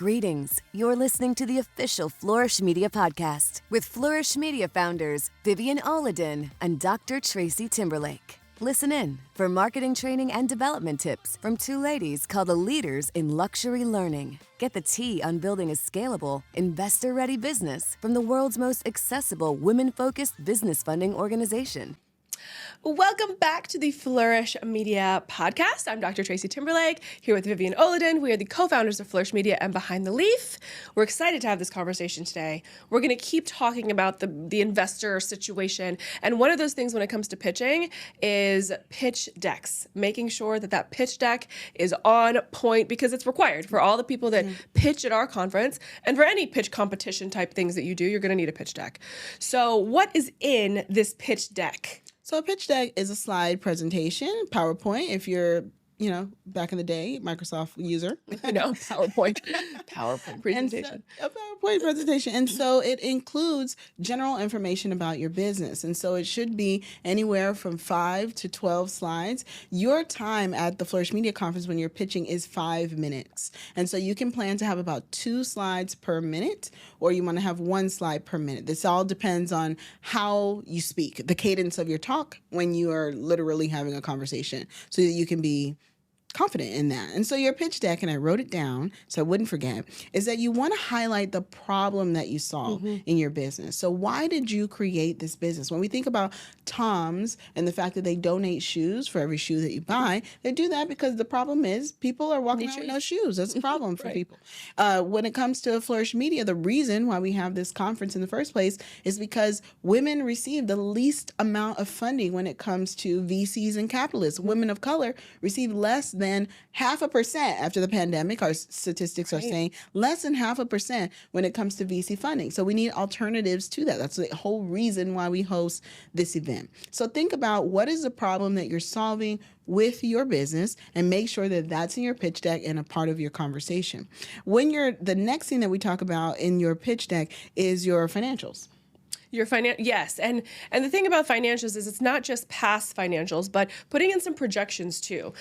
Greetings. You're listening to the official Flourish Media podcast with Flourish Media founders Vivian Oladin and Dr. Tracy Timberlake. Listen in for marketing training and development tips from two ladies called the leaders in luxury learning. Get the tea on building a scalable, investor-ready business from the world's most accessible women-focused business funding organization. Welcome back to the Flourish Media podcast. I'm Dr. Tracy Timberlake here with Vivian Oladin. We are the co-founders of Flourish Media and Behind the Leaf. We're excited to have this conversation today. We're going to keep talking about the investor situation. And one of those things when it comes to pitching is pitch decks, making sure that pitch deck is on point because it's required for all the people that pitch at our conference. And for any pitch competition type things that you do, you're going to need a pitch deck. So what is in this pitch deck? So a pitch deck is a slide presentation, PowerPoint, if you're, back in the day, Microsoft user. PowerPoint presentation. A PowerPoint presentation. And so it includes general information about your business. And so it should be anywhere from 5 to 12 slides. Your time at the Flourish Media Conference when you're pitching is 5 minutes. And so you can plan to have about 2 slides per minute, or you want to have 1 slide per minute. This all depends on how you speak, the cadence of your talk when you are literally having a conversation, so that you can be confident in that. And so your pitch deck, and I wrote it down so I wouldn't forget, is that you want to highlight the problem that you solve in your business. So why did you create this business? When we think about Tom's and the fact that they donate shoes for every shoe that you buy, they do that because the problem is people are walking around with no shoes. That's a problem for people. When it comes to Flourish Media, the reason why we have this conference in the first place is because women receive the least amount of funding when it comes to VCs and capitalists. Women of color receive less than 0.5% after the pandemic. Our statistics are saying less than 0.5% when it comes to VC funding. So we need alternatives to that. That's the whole reason why we host this event. So think about what is the problem that you're solving with your business and make sure that that's in your pitch deck and a part of your conversation. The next thing that we talk about in your pitch deck is your financials. Yes. And the thing about financials is it's not just past financials, but putting in some projections too.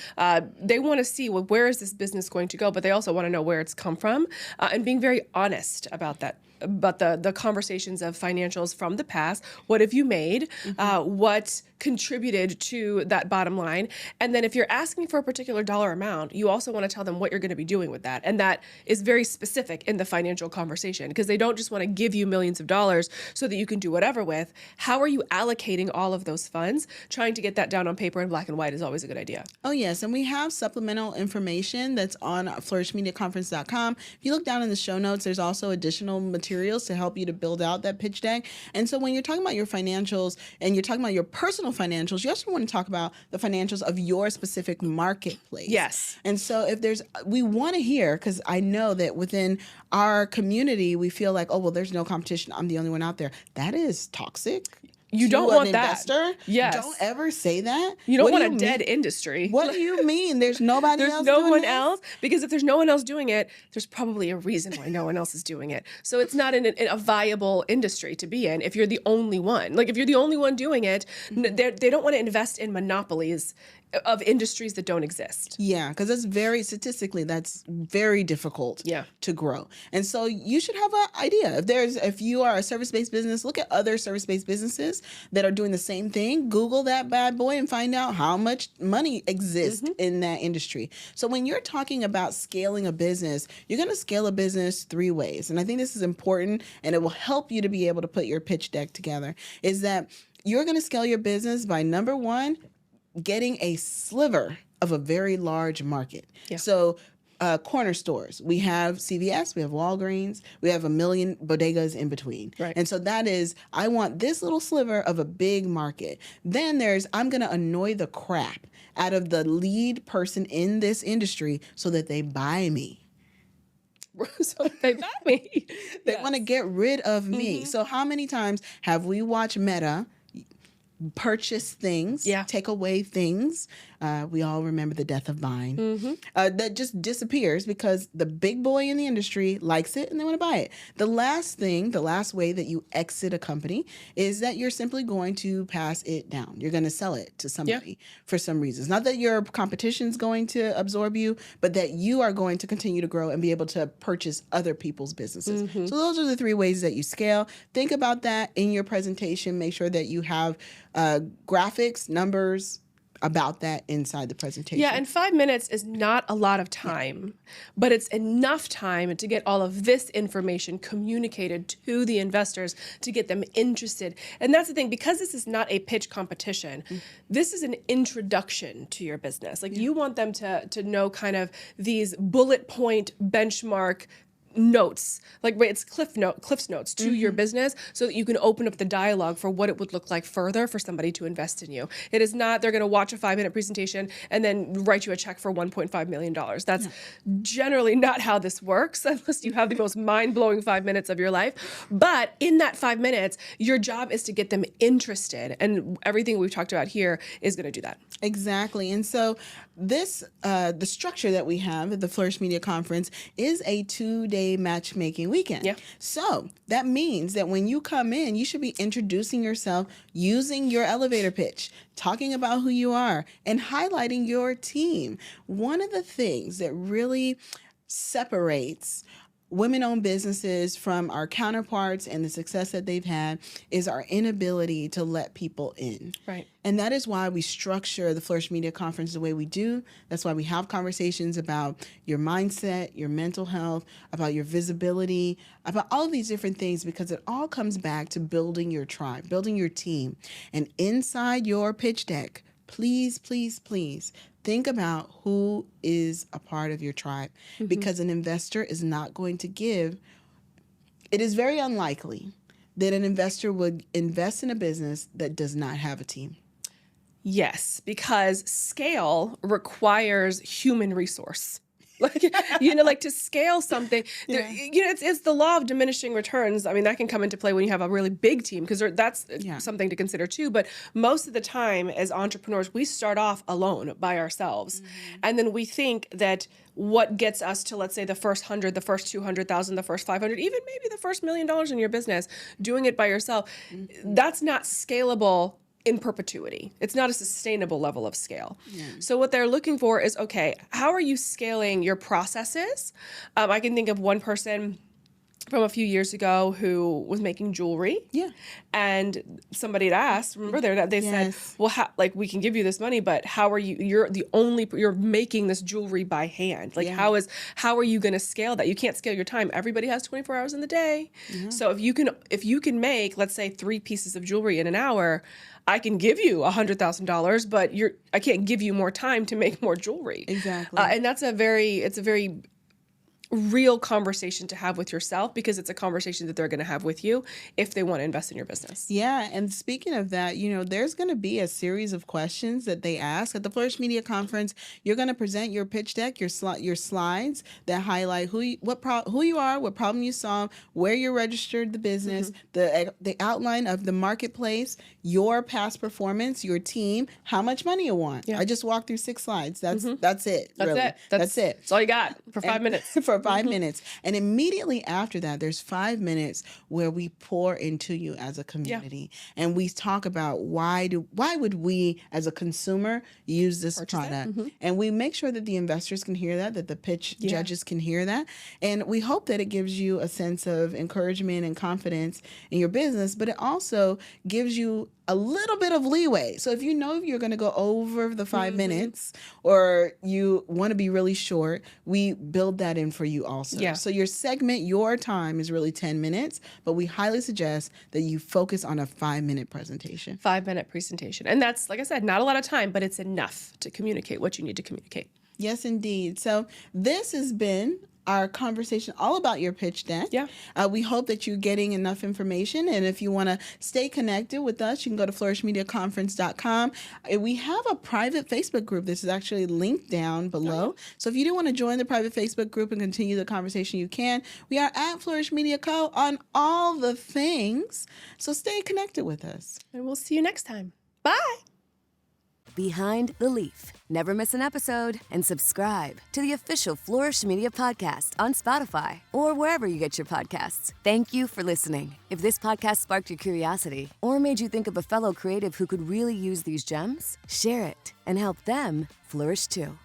They want to see, where is this business going to go, but they also want to know where it's come from, and being very honest about that. But the conversations of financials from the past, what have you made, what contributed to that bottom line, and then if you're asking for a particular dollar amount, you also want to tell them what you're going to be doing with that, and that is very specific in the financial conversation because they don't just want to give you millions of dollars so that you can do whatever with. How are you allocating all of those funds? Trying to get that down on paper in black and white is always a good idea. Oh yes, and we have supplemental information that's on flourishmediaconference.com. If you look down in the show notes, there's also additional materials to help you to build out that pitch deck. And so when you're talking about your financials and you're talking about your personal financials, you also want to talk about the financials of your specific marketplace. Yes. And so we want to hear, because I know that within our community, we feel like, oh, well, there's no competition. I'm the only one out there. That is toxic. You don't want that. Investor. Yes. Don't ever say that. You don't want a dead industry. What do you mean? There's nobody else doing it? There's no one else? Because if there's no one else doing it, there's probably a reason why no one else is doing it. So it's not a viable industry to be in if you're the only one. Like if you're the only one doing it, they don't want to invest in monopolies of industries that don't exist. Yeah, because statistically, that's very difficult to grow. And so you should have an idea. If you are a service-based business, look at other service-based businesses that are doing the same thing. Google that bad boy and find out how much money exists in that industry. So when you're talking about scaling a business, you're going to scale a business 3 ways. And I think this is important, and it will help you to be able to put your pitch deck together, is that you're going to scale your business by, number 1, getting a sliver of a very large market. Yeah. So corner stores, we have CVS, we have Walgreens, we have 1 million bodegas in between. Right. And so that is, I want this little sliver of a big market. Then I'm going to annoy the crap out of the lead person in this industry so that they buy me. So they buy me. They want to get rid of me. So how many times have we watched Meta purchase things, take away things, We all remember the death of Vine. That just disappears because the big boy in the industry likes it and they want to buy it. The last way that you exit a company is that you're simply going to pass it down. You're going to sell it to somebody for some reasons. Not that your competition's going to absorb you, but that you are going to continue to grow and be able to purchase other people's businesses. So those are the 3 ways that you scale. Think about that in your presentation. Make sure that you have graphics, numbers about that inside the presentation. Yeah, and 5 minutes is not a lot of time, but it's enough time to get all of this information communicated to the investors to get them interested. And that's the thing, because this is not a pitch competition, this is an introduction to your business. Like you want them to know kind of these bullet point benchmark notes, like it's Cliff's notes to your business, so that you can open up the dialogue for what it would look like further for somebody to invest in you. It is not they're going to watch a 5-minute presentation and then write you a check for $1.5 million. That's generally not how this works, unless you have the most mind-blowing 5 minutes of your life. But in that 5 minutes, your job is to get them interested, and everything we've talked about here is going to do that. Exactly. And so this, the structure that we have at the Flourish Media Conference is a 2-day matchmaking weekend. Yeah. So that means that when you come in, you should be introducing yourself using your elevator pitch, talking about who you are, and highlighting your team. One of the things that really separates women-owned businesses from our counterparts and the success that they've had is our inability to let people in. Right. And that is why we structure the Flourish Media Conference the way we do. That's why we have conversations about your mindset, your mental health, about your visibility, about all of these different things, because it all comes back to building your tribe, building your team. And inside your pitch deck, please, please, please think about who is a part of your tribe, because an investor is not going to give. It is very unlikely that an investor would invest in a business that does not have a team. Yes, because scale requires human resource. Like to scale something, it's the law of diminishing returns. I mean, that can come into play when you have a really big team, because that's something to consider too. But most of the time as entrepreneurs, we start off alone by ourselves. And then we think that what gets us to, let's say, the first 100, the first 200,000, the first 500, even maybe the first $1 million in your business, doing it by yourself, that's not scalable in perpetuity. It's not a sustainable level of scale. So what they're looking for is, okay, how are you scaling your processes? I can think of one person from a few years ago who was making jewelry. Yeah. And somebody had asked, remember they said, well, we can give you this money, but how are you're making this jewelry by hand. Like how are you going to scale that? You can't scale your time. Everybody has 24 hours in the day. So if you can make, let's say, 3 pieces of jewelry in an hour, I can give you $100,000, but I can't give you more time to make more jewelry. Exactly. And it's a very real conversation to have with yourself, because it's a conversation that they're going to have with you if they want to invest in your business. Yeah. And speaking of that, there's going to be a series of questions that they ask at the Flourish Media Conference. You're going to present your pitch deck, your slides that highlight who you are, what problem you solve, where you registered the business, the outline of the marketplace, your past performance, your team, how much money you want. I just walked through 6 slides. That's it. That's it. That's all you got for 5 minutes. For 5 minutes. And immediately after that, there's 5 minutes where we pour into you as a community. And we talk about why would we as a consumer use this product? And we make sure that the investors can hear that the pitch judges can hear that. And we hope that it gives you a sense of encouragement and confidence in your business, but it also gives you a little bit of leeway. So if you're going to go over the 5 minutes, or you want to be really short, we build that in for you also. Yeah. So your time is really 10 minutes, but we highly suggest that you focus on a 5-minute presentation. 5-minute presentation. And that's, like I said, not a lot of time, but it's enough to communicate what you need to communicate. Yes, indeed. So this has been our conversation all about your pitch deck. Yeah. We hope that you're getting enough information. And if you want to stay connected with us, you can go to flourishmediaconference.com. We have a private Facebook group. This is actually linked down below. So if you do want to join the private Facebook group and continue the conversation, you can. We are at Flourish Media Co. on all the things. So stay connected with us. And we'll see you next time. Bye. Behind the Leaf. Never miss an episode, and subscribe to the official Flourish Media podcast on Spotify or wherever you get your podcasts. Thank you for listening. If this podcast sparked your curiosity or made you think of a fellow creative who could really use these gems, share it and help them flourish too.